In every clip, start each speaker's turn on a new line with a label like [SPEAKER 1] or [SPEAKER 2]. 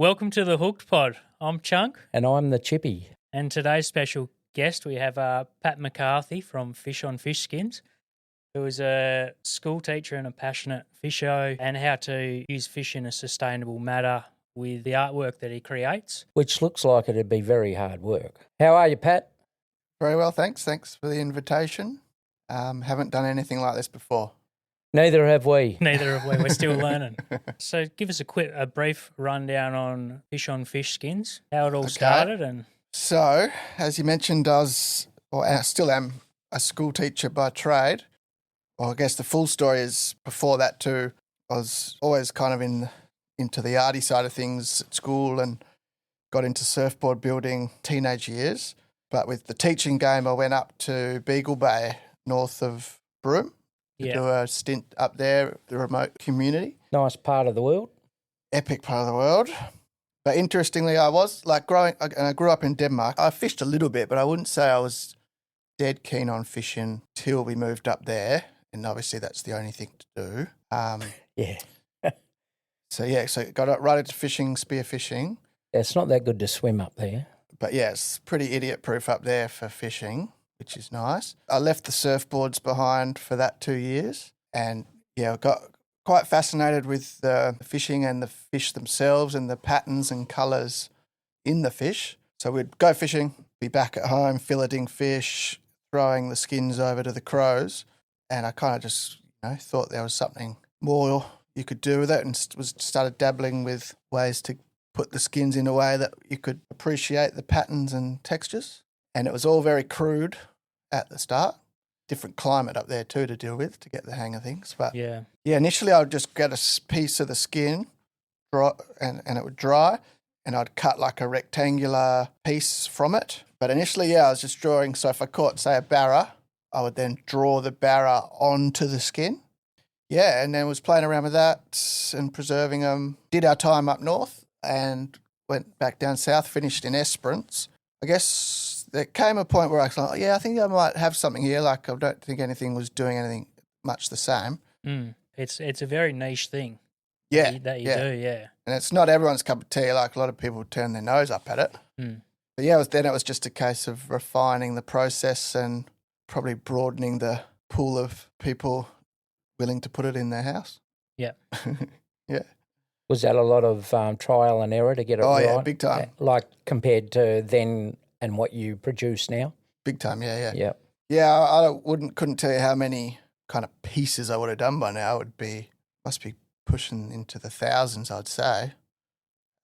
[SPEAKER 1] Welcome to the Hooked Pod. I'm Chunk,
[SPEAKER 2] And I'm the Chippy.
[SPEAKER 1] and today's special guest we have Pat McCarthy from Fish on Fish Skins, who is a school teacher and a passionate fisho, and how to use fish in a sustainable manner with the artwork that he creates.
[SPEAKER 2] Which looks like it'd be very hard work. How are you, Pat?
[SPEAKER 3] Very well, thanks. Thanks for the invitation. Haven't done anything like this before.
[SPEAKER 2] Neither have we.
[SPEAKER 1] Neither have we. We're still learning. So give us a brief rundown on Fish Skins, how it all started, and
[SPEAKER 3] So, as you mentioned, I still am a school teacher by trade. Well, I guess the full story is before that too. I was always kind of into the arty side of things at school and got into surfboard building teenage years. But with the teaching game, I went up to Beagle Bay, north of Broome, to do a stint up there, the remote community.
[SPEAKER 2] Nice part of the world.
[SPEAKER 3] Epic part of the world. But interestingly, I was I grew up in Denmark. I fished a little bit, but I wouldn't say I was dead keen on fishing till we moved up there. And obviously that's the only thing to do.
[SPEAKER 2] Yeah.
[SPEAKER 3] So got right into fishing, spear fishing.
[SPEAKER 2] It's not that good to swim up there.
[SPEAKER 3] But yeah, it's pretty idiot proof up there for fishing, which is nice. I left the surfboards behind for that 2 years. And yeah, I got quite fascinated with the fishing and the fish themselves and the patterns and colours in the fish. So we'd go fishing, be back at home, filleting fish, throwing the skins over to the crows. And I kind of just thought there was something more you could do with it, and started dabbling with ways to put the skins in a way that you could appreciate the patterns and textures. And it was all very crude at the start. Different climate up there too to deal with to get the hang of things. But yeah, initially I would just get a piece of the skin, and it would dry, and I'd cut like a rectangular piece from it. But initially, I was just drawing. So if I caught, say, a barra, I would then draw the barra onto the skin. Yeah, and then was playing around with that and preserving them. Did our time up north and went back down south, finished in Esperance. I guess there came a point where I was like, I think I might have something here. Like, I don't think anything was doing anything much the same.
[SPEAKER 1] It's a very niche thing.
[SPEAKER 3] Yeah.
[SPEAKER 1] That you do, yeah.
[SPEAKER 3] And it's not everyone's cup of tea. Like, a lot of people turn their nose up at it. But yeah, it was just a case of refining the process and probably broadening the pool of people willing to put it in their house.
[SPEAKER 1] Yeah.
[SPEAKER 3] Yeah.
[SPEAKER 2] Was that a lot of trial and error to get it right?
[SPEAKER 3] Oh, yeah, big time.
[SPEAKER 2] Like compared to then and what you produce now?
[SPEAKER 3] Big time, yeah.
[SPEAKER 2] Yep.
[SPEAKER 3] Yeah, I couldn't tell you how many kind of pieces I would have done by now. Must be pushing into the thousands, I'd say.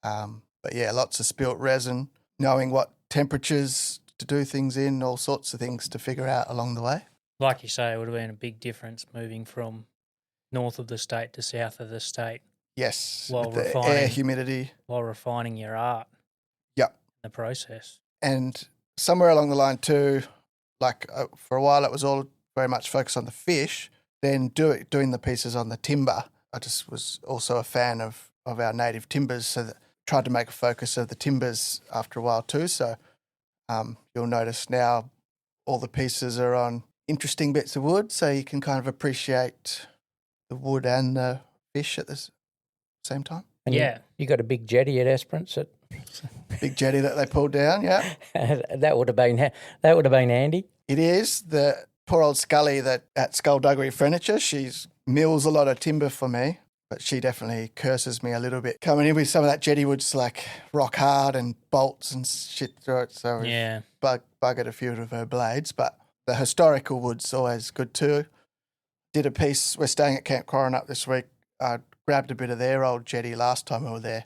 [SPEAKER 3] But yeah, lots of spilt resin, knowing what temperatures to do things in, all sorts of things to figure out along the way.
[SPEAKER 1] Like you say, it would have been a big difference moving from north of the state to south of the state.
[SPEAKER 3] Yes,
[SPEAKER 1] while
[SPEAKER 3] with the air humidity.
[SPEAKER 1] While refining your art.
[SPEAKER 3] Yep.
[SPEAKER 1] In the process.
[SPEAKER 3] And somewhere along the line too, like for a while it was all very much focused on the fish, then doing the pieces on the timber. I just was also a fan of our native timbers, so that tried to make a focus of the timbers after a while too. So you'll notice now all the pieces are on interesting bits of wood, so you can kind of appreciate the wood and the fish at the same time.
[SPEAKER 2] And you got a big jetty at Esperance.
[SPEAKER 3] Big jetty that they pulled down, yeah.
[SPEAKER 2] That would have been handy.
[SPEAKER 3] It is. The poor old Scully at Skullduggery Furniture, she mills a lot of timber for me, but she definitely curses me a little bit. Coming in with some of that jetty wood's like rock hard and bolts and shit through it, so buggered a few of her blades, but the historical wood's always good too. Did a piece, we're staying at Camp Coronet this week. I grabbed a bit of their old jetty last time we were there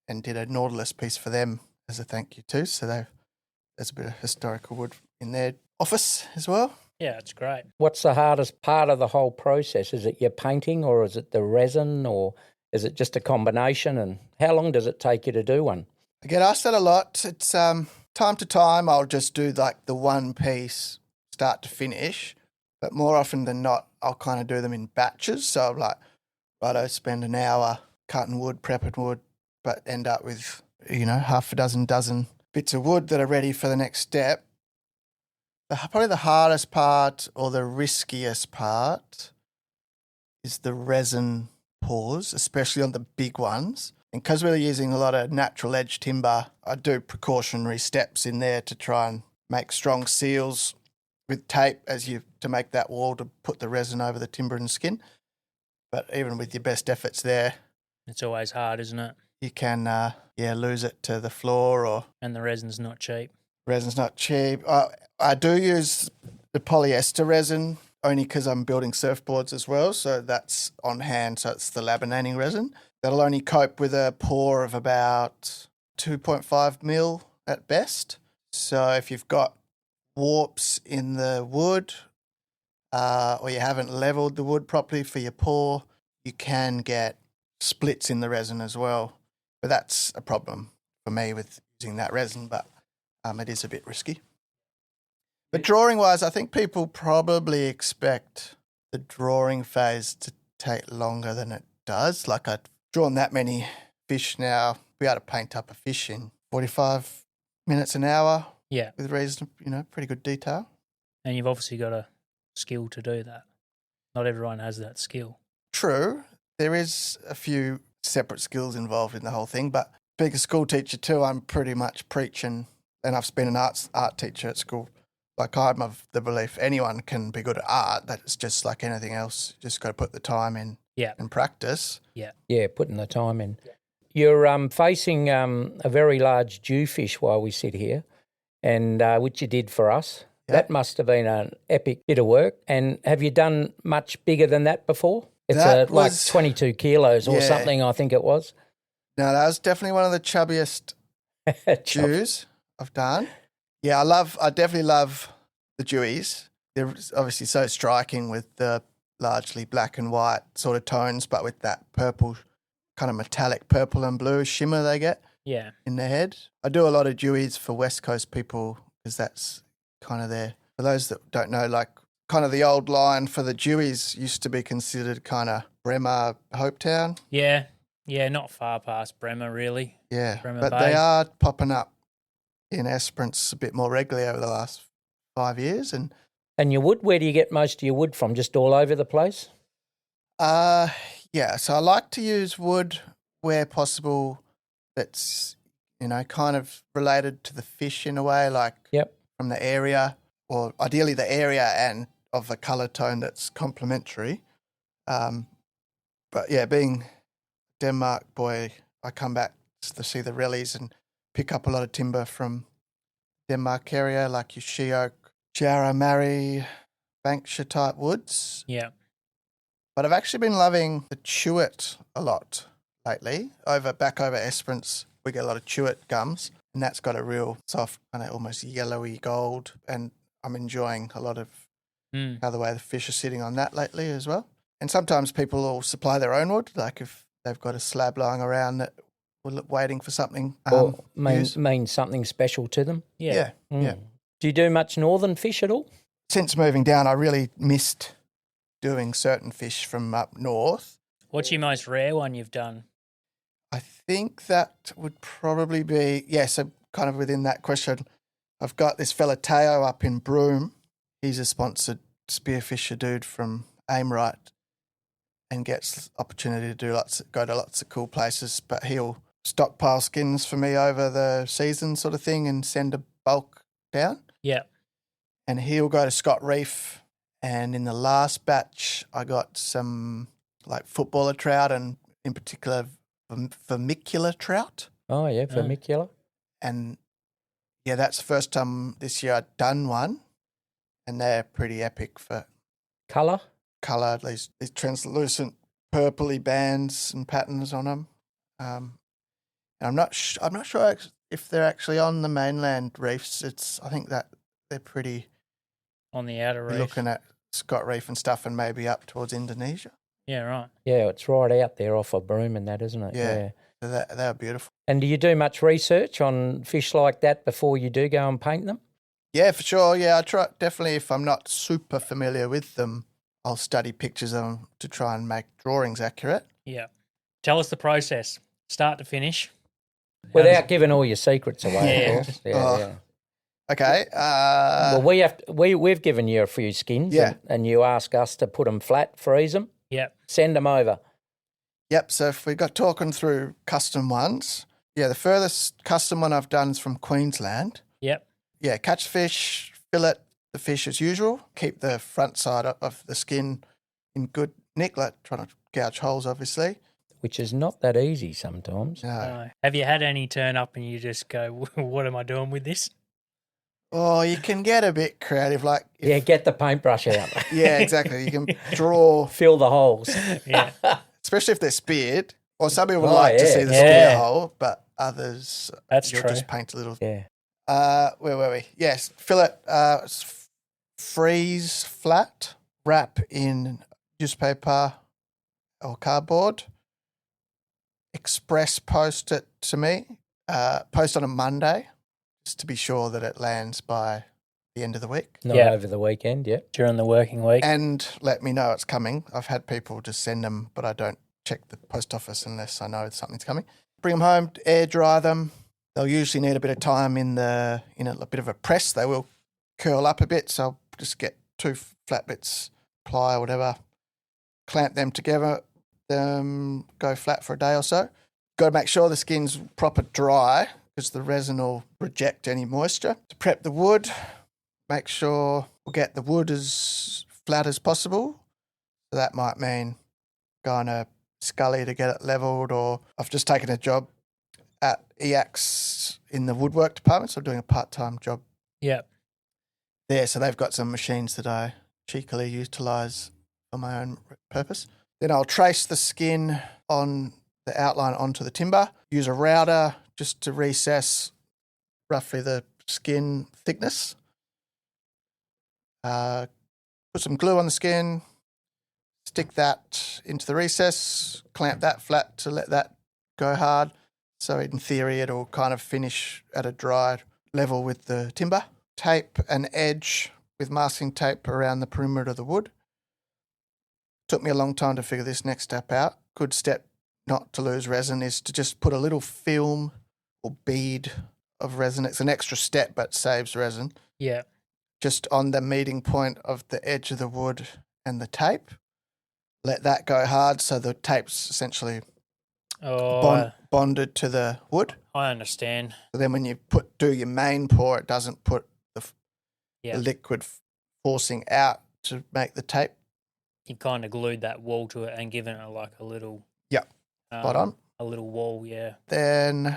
[SPEAKER 3] and did a Nautilus piece for them as a thank you too. So there's a bit of historical wood in their office as well.
[SPEAKER 1] Yeah, it's great.
[SPEAKER 2] What's the hardest part of the whole process? Is it your painting, or is it the resin, or is it just a combination? And how long does it take you to do one?
[SPEAKER 3] I get asked that a lot. It's time to time I'll just do like the one piece start to finish, but more often than not I'll kind of do them in batches. So I'm like, I spend an hour cutting wood, prepping wood, but end up with half a dozen bits of wood that are ready for the next step. Probably the hardest part or the riskiest part is the resin pours, especially on the big ones. And because we're using a lot of natural edge timber, I do precautionary steps in there to try and make strong seals with tape to make that wall to put the resin over the timber and skin. But even with your best efforts there,
[SPEAKER 1] It's always hard, isn't it?
[SPEAKER 3] you can lose it to the floor,
[SPEAKER 1] And the resin's not cheap.
[SPEAKER 3] resin's not cheap. I do use the polyester resin only because I'm building surfboards as well, so that's on hand. So it's the laminating resin. That'll only cope with a pour of about 2.5 mil at best. So if you've got warps in the wood or you haven't leveled the wood properly for your pour, you can get splits in the resin as well. But that's a problem for me with using that resin, but it is a bit risky. But drawing-wise, I think people probably expect the drawing phase to take longer than it does. Like I've drawn that many fish now. We able to paint up a fish in 45 minutes an hour.
[SPEAKER 1] Yeah.
[SPEAKER 3] With reason, pretty good detail.
[SPEAKER 1] And you've obviously got a skill to do that. Not everyone has that skill.
[SPEAKER 3] True. There is a few separate skills involved in the whole thing, but being a school teacher too, I'm pretty much preaching, and I've been an art teacher at school. Like I'm of the belief anyone can be good at art. That it's just like anything else. You just got to put the time in and practice.
[SPEAKER 1] Yeah.
[SPEAKER 2] Yeah, putting the time in. You're facing a very large jewfish while we sit here, and which you did for us.
[SPEAKER 3] Yep.
[SPEAKER 2] That must have been an epic bit of work. And have you done much bigger than that before? It's like 22 kilos or something, I think it was.
[SPEAKER 3] No, that was definitely one of the chubbiest Jews I've done. Yeah, I definitely love the Jewies. They're obviously so striking with the largely black and white sort of tones, but with that purple, kind of metallic purple and blue shimmer they get in their head. I do a lot of Jewies for West Coast people because that's kind of for those that don't know, like kind of the old line for the Jewies used to be considered kind of Bremer, Hopetown.
[SPEAKER 1] Yeah, not far past Bremer, really.
[SPEAKER 3] Yeah,
[SPEAKER 1] Bremer
[SPEAKER 3] but
[SPEAKER 1] Bay.
[SPEAKER 3] they are popping up in Esperance a bit more regularly over the last 5 years. And
[SPEAKER 2] your wood, where do you get most of your wood from? Just all over the place?
[SPEAKER 3] Yeah, so I like to use wood where possible that's, kind of related to the fish in a way, like from the area, or ideally the area and of a colour tone that's complementary. But yeah, being Denmark boy, I come back to see the rallies and pick up a lot of timber from Denmark area, like your she oak, Jarrah, Marri, Bankshire type woods.
[SPEAKER 1] Yeah.
[SPEAKER 3] But I've actually been loving the chewit a lot lately. Back over Esperance, we get a lot of chewit gums, and that's got a real soft, kind of almost yellowy gold. And I'm enjoying a lot of how the way the fish are sitting on that lately as well. And sometimes people will supply their own wood, like if they've got a slab lying around that we're waiting for something.
[SPEAKER 2] Or means something special to them.
[SPEAKER 3] Yeah.
[SPEAKER 2] Do you do much northern fish at all?
[SPEAKER 3] Since moving down, I really missed doing certain fish from up north.
[SPEAKER 1] What's your most rare one you've done?
[SPEAKER 3] I think that would probably be, so kind of within that question, I've got this fella Teo up in Broome. He's a sponsored spearfisher dude from Aimright and gets opportunity to go to lots of cool places, but he'll stockpile skins for me over the season sort of thing and send a bulk down.
[SPEAKER 1] Yeah.
[SPEAKER 3] And he'll go to Scott Reef, and in the last batch I got some like footballer trout and in particular vermicular trout.
[SPEAKER 2] Oh, yeah, vermicular.
[SPEAKER 3] And yeah, that's the first time this year I'd done one, and they're pretty epic for
[SPEAKER 2] colour.
[SPEAKER 3] These translucent purpley bands and patterns on them. And I'm not sure if they're actually on the mainland reefs. I think that they're pretty
[SPEAKER 1] on the outer reef.
[SPEAKER 3] Looking at Scott Reef and stuff, and maybe up towards Indonesia.
[SPEAKER 1] Yeah, right.
[SPEAKER 2] Yeah, it's right out there off of Broome and that, isn't it?
[SPEAKER 3] Yeah. So they're beautiful.
[SPEAKER 2] And do you do much research on fish like that before you do go and paint them?
[SPEAKER 3] Yeah, for sure. Yeah, I try definitely. If I'm not super familiar with them, I'll study pictures of them to try and make drawings accurate.
[SPEAKER 1] Yeah. Tell us the process, start to finish.
[SPEAKER 2] Without giving all your secrets away,
[SPEAKER 1] Yeah.
[SPEAKER 2] of course. Yeah.
[SPEAKER 3] Okay.
[SPEAKER 2] Well, we've given you a few skins, and you ask us to put them flat, freeze them,
[SPEAKER 1] yeah,
[SPEAKER 2] send them over.
[SPEAKER 3] Yep. So if we got talking through custom ones, the furthest custom one I've done is from Queensland.
[SPEAKER 1] Yep.
[SPEAKER 3] Yeah, catch fish, fillet the fish as usual, keep the front side of the skin in good nick, like trying to gouge holes, obviously.
[SPEAKER 2] Which is not that easy sometimes.
[SPEAKER 3] No.
[SPEAKER 1] Have you had any turn up and you just go, what am I doing with this?
[SPEAKER 3] Oh, you can get a bit creative, like
[SPEAKER 2] Get the paintbrush out.
[SPEAKER 3] yeah, exactly. You can draw,
[SPEAKER 2] Fill the holes.
[SPEAKER 1] Yeah.
[SPEAKER 3] especially if they're speared. Or some people
[SPEAKER 2] Oh,
[SPEAKER 3] like to
[SPEAKER 2] yeah.
[SPEAKER 3] see the
[SPEAKER 1] Yeah.
[SPEAKER 3] spear hole, but others
[SPEAKER 1] That's
[SPEAKER 3] you'll
[SPEAKER 1] true.
[SPEAKER 3] just paint a little.
[SPEAKER 2] Yeah.
[SPEAKER 3] Where were we? Yes, fillet, freeze flat, wrap in newspaper or cardboard, express post it to me, post on a Monday, just to be sure that it lands by the end of the week.
[SPEAKER 2] Not
[SPEAKER 1] Yeah.
[SPEAKER 2] over the weekend, yeah.
[SPEAKER 1] During the working week.
[SPEAKER 3] And let me know it's coming. I've had people just send them, but I don't check the post office unless I know something's coming. Bring them home, air dry them. They'll usually need a bit of time in a bit of a press. They will curl up a bit, so I'll just get 2 flat bits, ply or whatever, clamp them together, go flat for a day or so. Got to make sure the skin's proper dry because the resin will reject any moisture. To prep the wood, make sure we'll get the wood as flat as possible. So that might mean going to Scully to get it levelled, or I've just taken a job at EAX in the woodwork department, so I'm doing a part-time job
[SPEAKER 1] Yeah.
[SPEAKER 3] there. So they've got some machines that I cheekily utilise for my own purpose. Then I'll trace the skin on the outline onto the timber, use a router just to recess roughly the skin thickness. Put some glue on the skin, stick that into the recess, clamp that flat to let that go hard. So in theory, it'll kind of finish at a dry level with the timber. Tape an edge with masking tape around the perimeter of the wood. Took me a long time to figure this next step out. Good step not to lose resin is to just put a little film or bead of resin. It's an extra step but saves resin.
[SPEAKER 1] Yeah.
[SPEAKER 3] Just on the meeting point of the edge of the wood and the tape. Let that go hard so the tape's essentially bonded to the wood.
[SPEAKER 1] I understand.
[SPEAKER 3] So then when you do your main pour, it doesn't put the liquid forcing out to make the tape.
[SPEAKER 1] You kind of glued that wall to it and given it like a little...
[SPEAKER 3] Yeah, spot on.
[SPEAKER 1] A little wall, yeah.
[SPEAKER 3] Then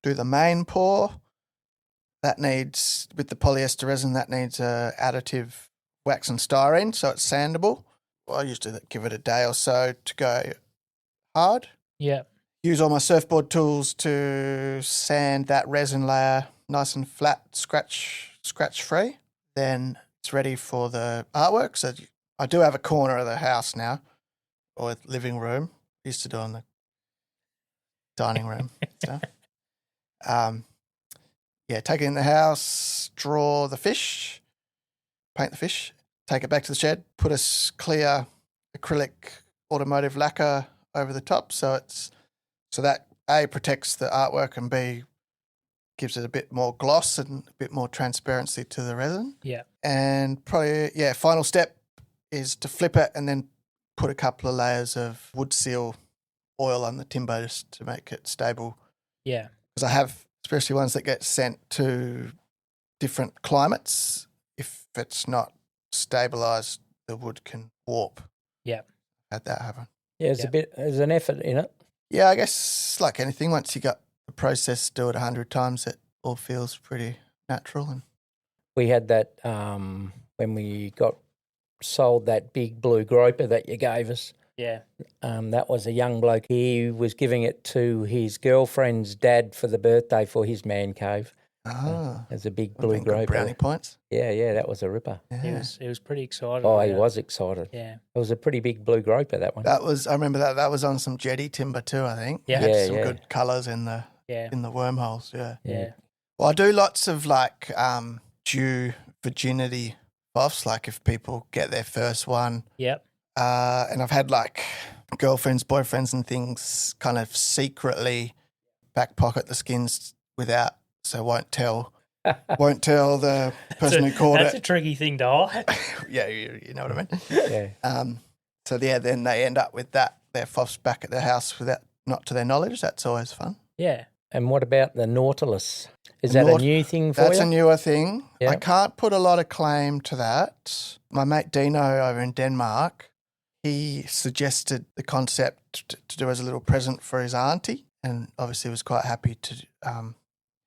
[SPEAKER 3] do the main pour. That needs, with the polyester resin, that needs additive wax and styrene, so it's sandable. Well, I used to give it a day or so to go hard.
[SPEAKER 1] Yeah.
[SPEAKER 3] Use all my surfboard tools to sand that resin layer nice and flat, scratch free. Then it's ready for the artwork. So I do have a corner of the house now, or living room. Used to do on the dining room stuff. Take it in the house, draw the fish, paint the fish, take it back to the shed, put a clear acrylic automotive lacquer over the top, so that A, protects the artwork, and B, gives it a bit more gloss and a bit more transparency to the resin.
[SPEAKER 1] Yeah.
[SPEAKER 3] And probably, final step is to flip it and then put a couple of layers of wood seal oil on the timber just to make it stable.
[SPEAKER 1] Yeah.
[SPEAKER 3] Because I have, especially ones that get sent to different climates, if it's not stabilised, the wood can warp.
[SPEAKER 1] Yeah.
[SPEAKER 3] Had that happen.
[SPEAKER 2] Yeah, there's an effort in it.
[SPEAKER 3] Yeah, I guess like anything, once you got the process, do it 100 times, it all feels pretty natural. And
[SPEAKER 2] We had that when we got sold that big blue groper that you gave us.
[SPEAKER 1] Yeah.
[SPEAKER 2] That was a young bloke. He was giving it to his girlfriend's dad for the birthday for his man cave. There's a big blue groper.
[SPEAKER 3] Brownie points.
[SPEAKER 2] Yeah, that was a ripper.
[SPEAKER 3] Yeah.
[SPEAKER 1] He was pretty excited.
[SPEAKER 2] Oh,
[SPEAKER 1] about
[SPEAKER 2] he
[SPEAKER 1] it.
[SPEAKER 2] was excited.
[SPEAKER 1] Yeah.
[SPEAKER 2] It was a pretty big blue groper, that one.
[SPEAKER 3] I remember that was on some jetty timber too, I think.
[SPEAKER 1] Yeah.
[SPEAKER 3] It had
[SPEAKER 2] Yeah,
[SPEAKER 3] some
[SPEAKER 2] yeah.
[SPEAKER 3] good colours in the
[SPEAKER 1] Yeah.
[SPEAKER 3] wormholes, yeah.
[SPEAKER 1] Yeah.
[SPEAKER 3] Well, I do lots of like due virginity buffs, like if people get their first one.
[SPEAKER 1] Yep.
[SPEAKER 3] And I've had like girlfriends, boyfriends and things kind of secretly back pocket the skins so won't tell the person who caught
[SPEAKER 1] That's
[SPEAKER 3] it.
[SPEAKER 1] a tricky thing to hide.
[SPEAKER 3] Yeah, you know what I mean?
[SPEAKER 2] Yeah.
[SPEAKER 3] Then they end up with that their FOFs back at their house without not to their knowledge. That's always fun.
[SPEAKER 1] Yeah.
[SPEAKER 2] And what about the Nautilus? Is that a new thing for you?
[SPEAKER 3] That's a newer thing.
[SPEAKER 2] Yeah.
[SPEAKER 3] I can't put a lot of claim to that. My mate Dino over in Denmark, he suggested the concept to do as a little present for his auntie, and obviously was quite happy to have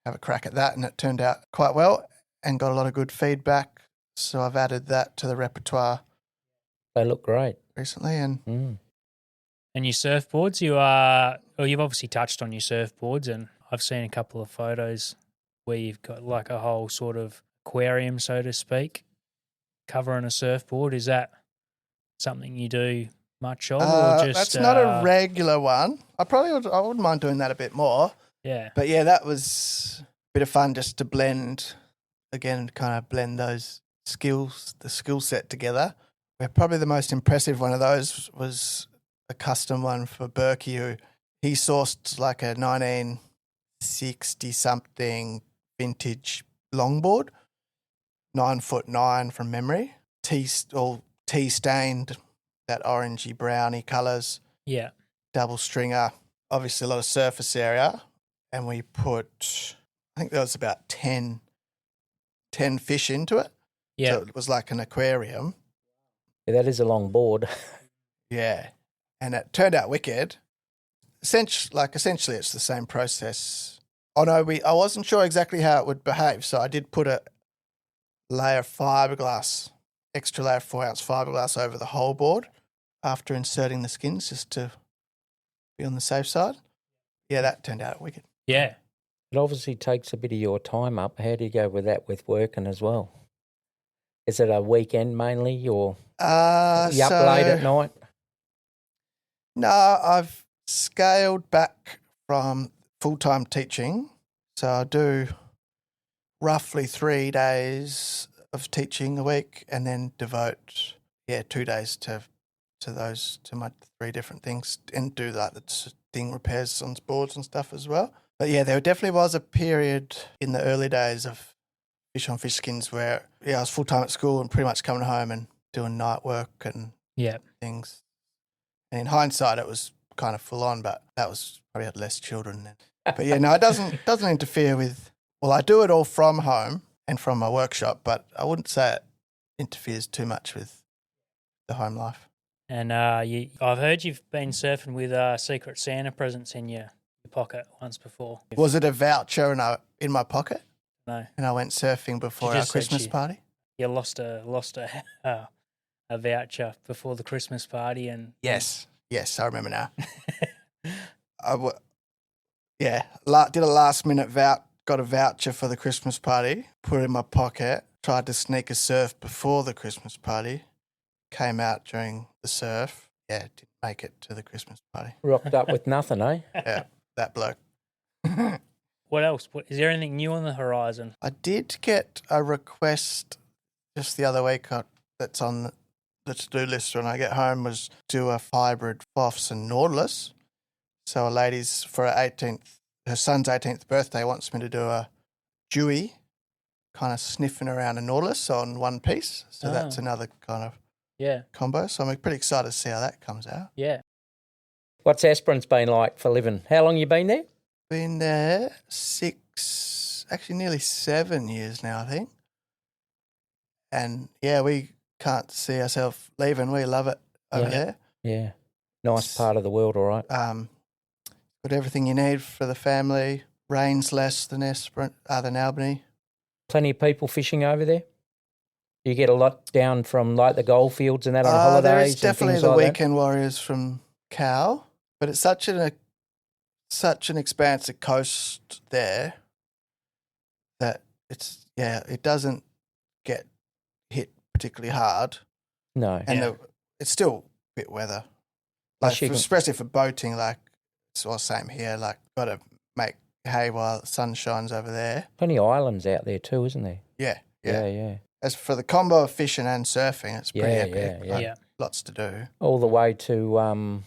[SPEAKER 3] a crack at that, and it turned out quite well and got a lot of good feedback. So I've added that to the repertoire
[SPEAKER 2] They look great.
[SPEAKER 3] recently. And
[SPEAKER 1] And your surfboards, you've obviously touched on your surfboards, and I've seen a couple of photos where you've got like a whole sort of aquarium, so to speak, covering a surfboard. Is that something you do much of, or just?
[SPEAKER 3] That's not a regular one. I wouldn't mind doing that a bit more.
[SPEAKER 1] Yeah.
[SPEAKER 3] But yeah, that was a bit of fun just to blend those skills, the skill set together. Where probably the most impressive one of those was a custom one for Berkey, who he sourced like a 1960-something vintage longboard, 9'9" from memory, all tea stained, that orangey browny colours.
[SPEAKER 1] Yeah.
[SPEAKER 3] Double stringer, obviously a lot of surface area, and we put, I think there was about 10 fish into it.
[SPEAKER 1] Yeah.
[SPEAKER 3] So it was like an aquarium.
[SPEAKER 2] Yeah, that is a long board.
[SPEAKER 3] Yeah. And it turned out wicked. Essentially it's the same process. Oh no, I wasn't sure exactly how it would behave, so I did put a layer of fiberglass, extra layer of 4-ounce fiberglass over the whole board after inserting the skins, just to be on the safe side. Yeah, that turned out wicked.
[SPEAKER 1] Yeah.
[SPEAKER 2] It obviously takes a bit of your time up. How do you go with that with working as well? Is it a weekend mainly, or you up late at night?
[SPEAKER 3] No, I've scaled back from full-time teaching. So I do roughly 3 days of teaching a week, and then devote 2 days to my 3 different things, and do like the sting repairs on boards and stuff as well. But yeah, there definitely was a period in the early days of Fish on Fish Skins where I was full-time at school and pretty much coming home and doing night work and things. And in hindsight, it was kind of full on, but that was probably had less children then. But yeah, no, it doesn't interfere with. Well, I do it all from home and from my workshop, but I wouldn't say it interferes too much with the home life.
[SPEAKER 1] And I've heard you've been surfing with Secret Santa presents in your pocket once before.
[SPEAKER 3] Was it a voucher in my pocket?
[SPEAKER 1] No.
[SPEAKER 3] And I went surfing before our Christmas party?
[SPEAKER 1] You lost a voucher before the Christmas party, and
[SPEAKER 3] Yes, I remember now. Did a last minute got a voucher for the Christmas party, put it in my pocket, tried to sneak a surf before the Christmas party, came out during the surf. Yeah, didn't make it to the Christmas party.
[SPEAKER 2] Rocked up with nothing, eh?
[SPEAKER 3] Yeah, that bloke.
[SPEAKER 1] What else? Is there anything new on the horizon?
[SPEAKER 3] I did get a request just the other week that's on the to-do list when I get home, was do a hybrid FOFs and Nautilus. So a lady's, for her son's 18th birthday, wants me to do a Dewey, kind of sniffing around a Nautilus on one piece. So that's another kind of combo. So I'm pretty excited to see how that comes out.
[SPEAKER 1] Yeah.
[SPEAKER 2] What's Esperance been like for living? How long you been there?
[SPEAKER 3] Been there nearly 7 years now, I think. And yeah, we can't see ourselves leaving. We love it over there.
[SPEAKER 2] Yeah. Nice part of the world, all right.
[SPEAKER 3] Got everything you need for the family. Rain's less than Albany.
[SPEAKER 2] Plenty of people fishing over there? You get a lot down from like the goldfields and that on holidays?
[SPEAKER 3] There is definitely
[SPEAKER 2] and
[SPEAKER 3] the
[SPEAKER 2] like
[SPEAKER 3] weekend warriors from Cal, but it's such an expansive coast there that it doesn't get hit particularly hard.
[SPEAKER 2] No.
[SPEAKER 3] And it's still a bit weather. Especially for boating, like it's all the same here, like got to make hay while the sun shines over there.
[SPEAKER 2] Plenty of islands out there too, isn't there?
[SPEAKER 3] Yeah. As for the combo of fishing and surfing, it's pretty epic.
[SPEAKER 2] Yeah.
[SPEAKER 3] Lots to do.
[SPEAKER 2] All the way to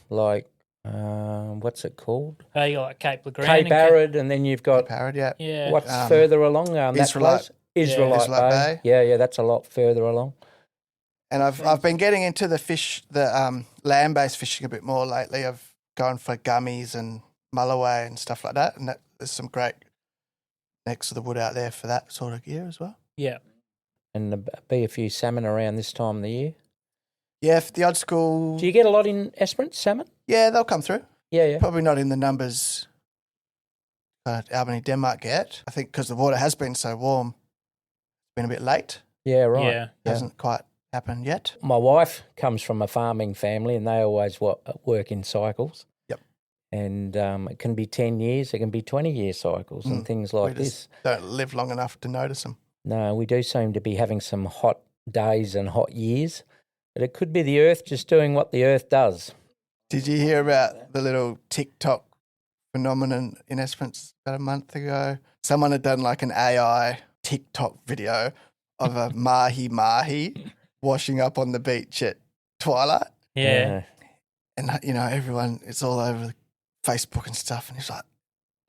[SPEAKER 2] what's it called?
[SPEAKER 1] You got like Cape Legrand.
[SPEAKER 2] Cape Arid, and then you've got
[SPEAKER 3] Cape Arid,
[SPEAKER 1] yeah.
[SPEAKER 2] What's further along? That place? Israelite
[SPEAKER 3] Bay.
[SPEAKER 2] Yeah, that's a lot further along.
[SPEAKER 3] And I've been getting into the land-based fishing a bit more lately. I've gone for gummies and mulloway and stuff like that, and there's some great necks of the wood out there for that sort of gear as well.
[SPEAKER 1] Yeah.
[SPEAKER 2] And there'll be a few salmon around this time of the year.
[SPEAKER 3] Yeah, for the odd school.
[SPEAKER 2] Do you get a lot in Esperance, salmon?
[SPEAKER 3] Yeah, they'll come through.
[SPEAKER 2] Yeah.
[SPEAKER 3] Probably not in the numbers Albany, Denmark get. I think because the water has been so warm, it's been a bit late.
[SPEAKER 2] Yeah, right.
[SPEAKER 1] Yeah.
[SPEAKER 3] Hasn't quite happened yet.
[SPEAKER 2] My wife comes from a farming family and they always work in cycles.
[SPEAKER 3] Yep.
[SPEAKER 2] And it can be 10 years, it can be 20-year cycles and things like this.
[SPEAKER 3] Don't live long enough to notice them.
[SPEAKER 2] No, we do seem to be having some hot days and hot years, but it could be the earth just doing what the earth does.
[SPEAKER 3] Did you hear about the little TikTok phenomenon in Esperance about a month ago? Someone had done like an AI TikTok video of a mahi washing up on the beach at twilight.
[SPEAKER 1] Yeah.
[SPEAKER 3] And, everyone, it's all over Facebook and stuff. And he's like,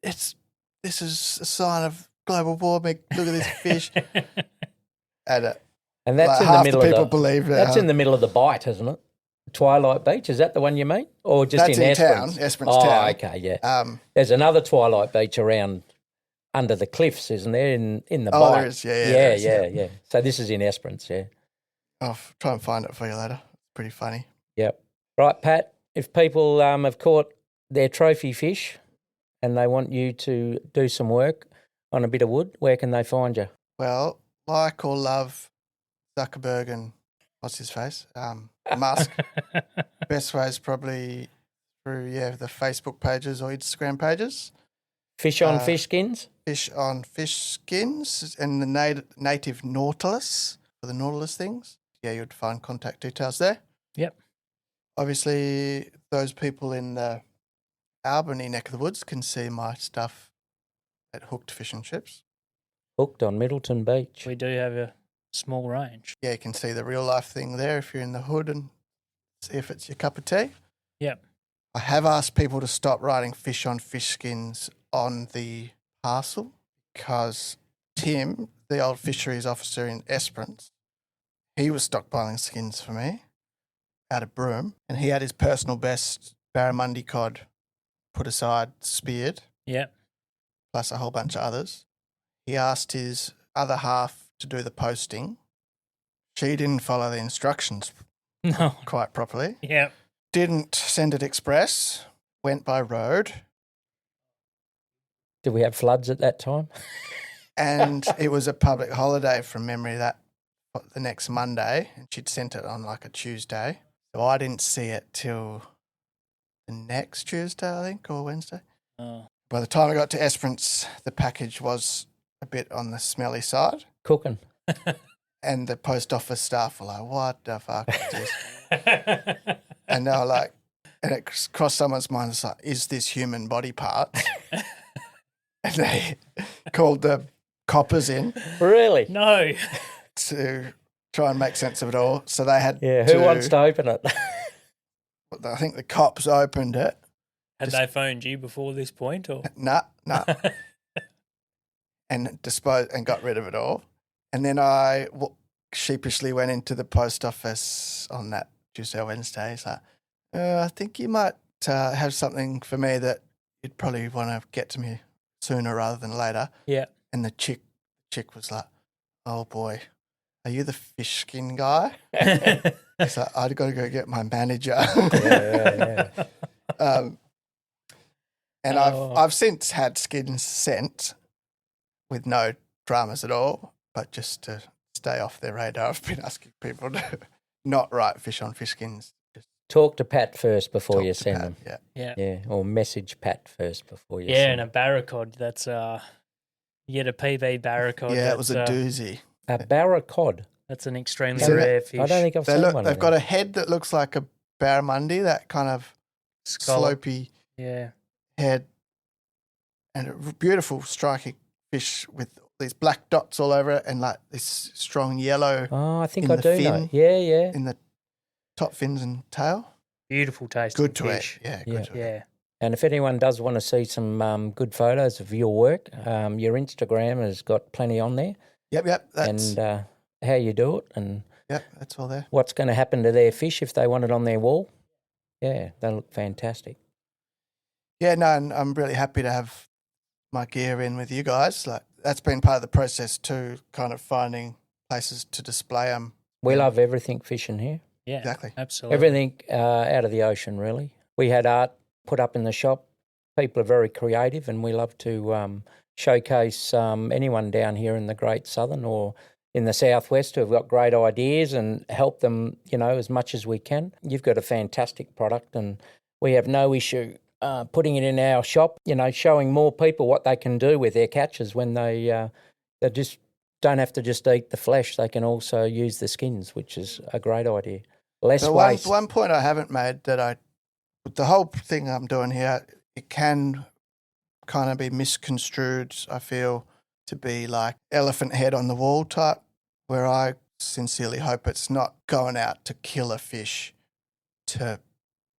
[SPEAKER 3] this is a sign of global warming. Look at this fish.
[SPEAKER 2] And that's in the middle of
[SPEAKER 3] people believe that.
[SPEAKER 2] That's in the middle of the Bight, isn't it? Twilight Beach, is that the one you mean? Or just
[SPEAKER 3] that's
[SPEAKER 2] in
[SPEAKER 3] Esperance?
[SPEAKER 2] Town?
[SPEAKER 3] Esperance town.
[SPEAKER 2] Oh, okay, yeah. There's another Twilight Beach around under the cliffs, isn't there, in the Bight?
[SPEAKER 3] There is,
[SPEAKER 2] yeah. So this is in Esperance, yeah.
[SPEAKER 3] I'll try and find it for you later. It's pretty funny.
[SPEAKER 2] Yep. Right, Pat, if people have caught their trophy fish and they want you to do some work on a bit of wood, where can they find you?
[SPEAKER 3] Well, like or love Zuckerberg and what's his face? Musk. Best way is probably through the Facebook pages or Instagram pages.
[SPEAKER 2] Fish on Fish Skins?
[SPEAKER 3] Fish on Fish Skins and the native Nautilus for the Nautilus things. Yeah, you'd find contact details there.
[SPEAKER 1] Yep.
[SPEAKER 3] Obviously, those people in the Albany neck of the woods can see my stuff at Hooked Fish and Chips.
[SPEAKER 2] Hooked on Middleton Beach.
[SPEAKER 1] We do have a small range.
[SPEAKER 3] Yeah, you can see the real life thing there if you're in the hood and see if it's your cup of tea.
[SPEAKER 1] Yep.
[SPEAKER 3] I have asked people to stop writing fish on fish skins on the parcel because Tim, the old fisheries officer in Esperance, he was stockpiling skins for me out of Broome, and he had his personal best barramundi cod put aside, speared.
[SPEAKER 1] Yep.
[SPEAKER 3] Plus a whole bunch of others. He asked his other half to do the posting. She didn't follow the instructions quite properly.
[SPEAKER 1] Yep.
[SPEAKER 3] Didn't send it express, went by road.
[SPEAKER 2] Did we have floods at that time?
[SPEAKER 3] And it was a public holiday from memory the next Monday, and she'd sent it on like a Tuesday. So I didn't see it till the next Tuesday, I think, or Wednesday.
[SPEAKER 1] Oh.
[SPEAKER 3] By the time I got to Esperance, the package was a bit on the smelly side.
[SPEAKER 2] Cooking.
[SPEAKER 3] And the post office staff were like, what the fuck is this? And they were like, and it crossed someone's mind, it's like, is this human body parts? And they called the coppers in.
[SPEAKER 2] Really?
[SPEAKER 1] No.
[SPEAKER 3] To try and make sense of it all. So they had
[SPEAKER 2] who wants to open it?
[SPEAKER 3] I think the cops opened it.
[SPEAKER 1] Had they phoned you before this point, or?
[SPEAKER 3] Nah. And disposed and got rid of it all. And then I sheepishly went into the post office on that Tuesday or Wednesday. It's like, I think you might have something for me that you'd probably want to get to me sooner rather than later.
[SPEAKER 1] Yeah.
[SPEAKER 3] And the chick was like, oh boy, are you the fish skin guy? It's like, I've got to go get my manager.
[SPEAKER 2] Yeah.
[SPEAKER 3] And I've since had skins sent with no dramas at all, but just to stay off their radar, I've been asking people to not write fish on fish skins. Just
[SPEAKER 2] talk to Pat first before you send them.
[SPEAKER 3] Yeah.
[SPEAKER 2] Or message Pat first before you send
[SPEAKER 1] and
[SPEAKER 2] them.
[SPEAKER 1] a barracod, that's you get a PB barracod.
[SPEAKER 3] Yeah, it was a doozy.
[SPEAKER 2] A barracod?
[SPEAKER 1] That's an extremely rare fish.
[SPEAKER 2] I don't think I've seen one.
[SPEAKER 3] They've got a head that looks like a barramundi, that kind of slopey head, and a beautiful striking fish with these black dots all over it and like this strong yellow.
[SPEAKER 2] Oh, I think I do know. Yeah.
[SPEAKER 3] In the top fins and tail.
[SPEAKER 1] Beautiful tasting
[SPEAKER 3] Good to
[SPEAKER 1] fish.
[SPEAKER 3] eat. Yeah, good to eat.
[SPEAKER 2] And if anyone does want to see some good photos of your work, your Instagram has got plenty on there.
[SPEAKER 3] Yep.
[SPEAKER 2] And how you do it. And
[SPEAKER 3] Yep, that's all there.
[SPEAKER 2] What's going to happen to their fish if they want it on their wall? Yeah, they look fantastic.
[SPEAKER 3] Yeah, no, and I'm really happy to have my gear in with you guys. Like, that's been part of the process too, kind of finding places to display them.
[SPEAKER 2] We love everything fishing here.
[SPEAKER 1] Yeah,
[SPEAKER 3] Exactly.
[SPEAKER 1] absolutely.
[SPEAKER 2] Everything out of the ocean, really. We had art put up in the shop. People are very creative, and we love to showcase anyone down here in the Great Southern or in the Southwest who have got great ideas and help them, as much as we can. You've got a fantastic product, and we have no issue putting it in our shop, showing more people what they can do with their catches when they just don't have to just eat the flesh. They can also use the skins, which is a great idea. Less waste.
[SPEAKER 3] One point I haven't made the whole thing I'm doing here, it can kind of be misconstrued, I feel, to be like elephant head on the wall type, where I sincerely hope it's not going out to kill a fish to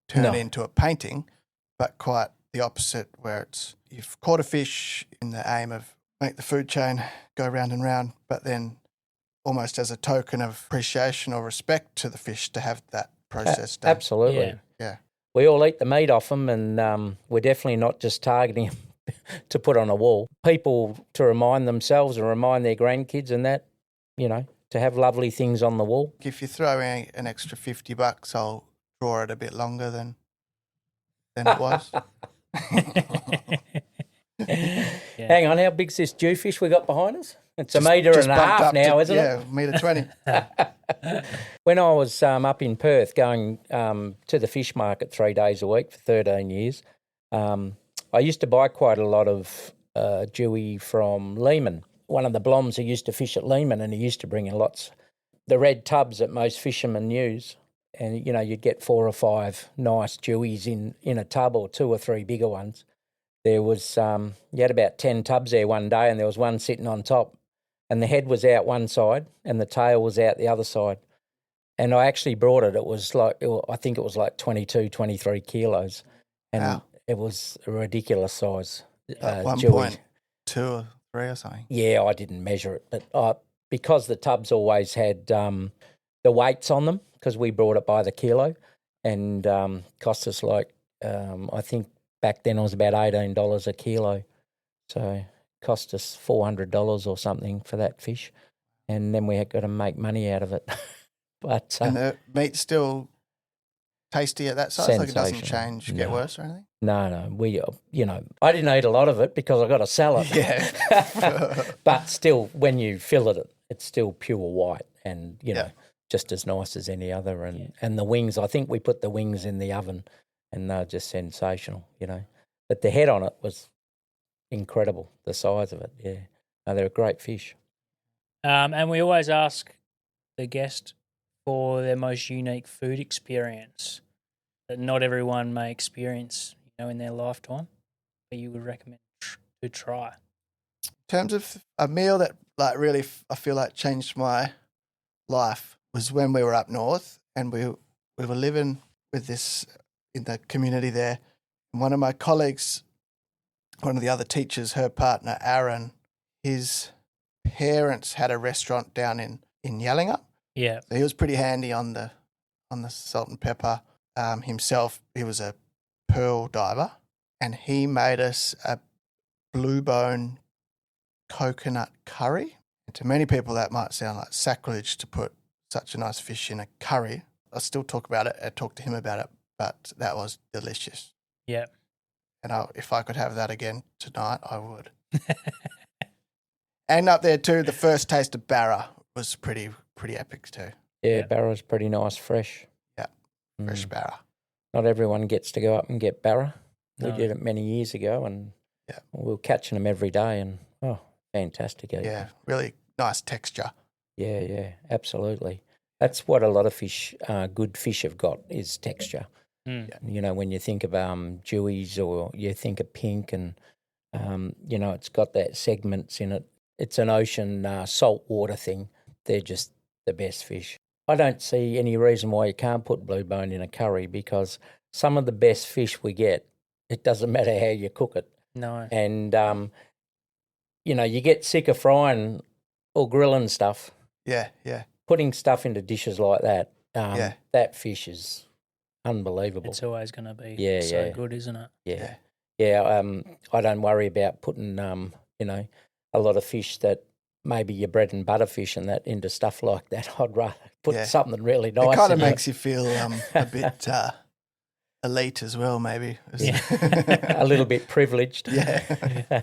[SPEAKER 3] turn it into a painting, but quite the opposite, where you've caught a fish in the aim of make the food chain go round and round, but then almost as a token of appreciation or respect to the fish to have that process done.
[SPEAKER 2] Absolutely.
[SPEAKER 3] Yeah.
[SPEAKER 2] We all eat the meat off them, and we're definitely not just targeting them to put on a wall. People to remind themselves and remind their grandkids and that, to have lovely things on the wall.
[SPEAKER 3] If you throw in an extra $50, I'll draw it a bit longer than it was.
[SPEAKER 2] Hang on, how big's this jewfish we got behind us? It's a metre and a half now, isn't it?
[SPEAKER 3] Yeah, $1.20.
[SPEAKER 2] When I was up in Perth going to the fish market 3 days a week for 13 years, I used to buy quite a lot of dewie from Lehman. One of the bloms who used to fish at Lehman, and he used to bring in lots. The red tubs that most fishermen use, and, you'd get 4 or 5 nice dewies in a tub or 2 or 3 bigger ones. There was, you had about 10 tubs there one day, and there was one sitting on top, and the head was out one side and the tail was out the other side. And I actually brought it. It was I think it was like 22, 23 kilos. And
[SPEAKER 3] wow.
[SPEAKER 2] It was a ridiculous size.
[SPEAKER 3] 1.2 or 3 or something.
[SPEAKER 2] Yeah, I didn't measure it. But because the tubs always had the weights on them, because we brought it by the kilo, and cost us I think back then it was about $18 a kilo. So it cost us $400 or something for that fish. And then we had got to make money out of it. But
[SPEAKER 3] and the meat's still tasty at that size? Like it doesn't change, get worse or anything?
[SPEAKER 2] No. We, I didn't eat a lot of it because I got to sell it.
[SPEAKER 3] Yeah.
[SPEAKER 2] But still, when you fillet it, it's still pure white and, just as nice as any other. And the wings, I think we put the wings in the oven and they're just sensational, But the head on it was incredible, the size of it, yeah. No, they're a great fish.
[SPEAKER 1] And we always ask the guest for their most unique food experience that not everyone may experience, in their lifetime, that you would recommend to try.
[SPEAKER 3] In terms of a meal that really I feel like changed my life was when we were up north and we were living with this in the community there. And one of my colleagues, one of the other teachers, her partner Aaron, his parents had a restaurant down in Yallingup.
[SPEAKER 1] Yeah.
[SPEAKER 3] So he was pretty handy on the salt and pepper. Himself, he was a pearl diver, and he made us a blue bone coconut curry. And to many people that might sound like sacrilege to put such a nice fish in a curry. I still talk about it. I talked to him about it, but that was delicious.
[SPEAKER 1] Yeah.
[SPEAKER 3] And if I could have that again tonight, I would. And up there too, the first taste of barra was pretty epic too.
[SPEAKER 2] Yeah, barra's pretty nice, fresh.
[SPEAKER 3] Yeah, fresh barra.
[SPEAKER 2] Not everyone gets to go up and get barra.
[SPEAKER 1] No.
[SPEAKER 2] We did it many years ago, and we were catching them every day, and fantastic.
[SPEAKER 3] Yeah, really nice texture.
[SPEAKER 2] Yeah, absolutely. That's what a lot of good fish have got is texture.
[SPEAKER 1] Mm.
[SPEAKER 2] When you think of dewies or you think of pink and, it's got that segments in it. It's an ocean saltwater thing. They're just the best fish. I don't see any reason why you can't put blue bone in a curry because some of the best fish we get, it doesn't matter how you cook it.
[SPEAKER 1] No.
[SPEAKER 2] And, you get sick of frying or grilling stuff.
[SPEAKER 3] Yeah.
[SPEAKER 2] putting stuff into dishes like that,
[SPEAKER 3] Yeah.
[SPEAKER 2] that fish is unbelievable.
[SPEAKER 1] It's always going to be
[SPEAKER 2] Yeah,
[SPEAKER 1] so
[SPEAKER 2] yeah.
[SPEAKER 1] good, isn't it?
[SPEAKER 2] Yeah. I don't worry about putting, a lot of fish that maybe your bread and butter fish and that into stuff like that. I'd rather put something really nice.
[SPEAKER 3] It kind of
[SPEAKER 2] in
[SPEAKER 3] makes you feel a bit elite as well, maybe.
[SPEAKER 2] a little bit privileged.
[SPEAKER 3] Yeah.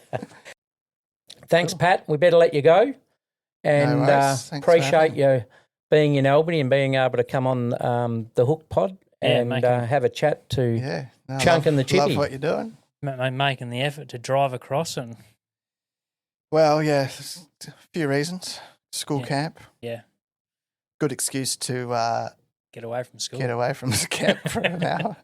[SPEAKER 2] Thanks, Pat. We better let you go. And
[SPEAKER 3] No worries. Thanks for
[SPEAKER 2] appreciate
[SPEAKER 3] having me.
[SPEAKER 2] you being in Albany and being able to come on the Hook Pod and have a chat to
[SPEAKER 3] Yeah. No,
[SPEAKER 2] Chunk and the Chippy.
[SPEAKER 3] Love what you're doing.
[SPEAKER 1] Making the effort to drive across and
[SPEAKER 3] Well, yeah, there's a few reasons. School camp.
[SPEAKER 1] yeah,
[SPEAKER 3] Good excuse to
[SPEAKER 1] get away from school.
[SPEAKER 3] get away from the camp for an hour.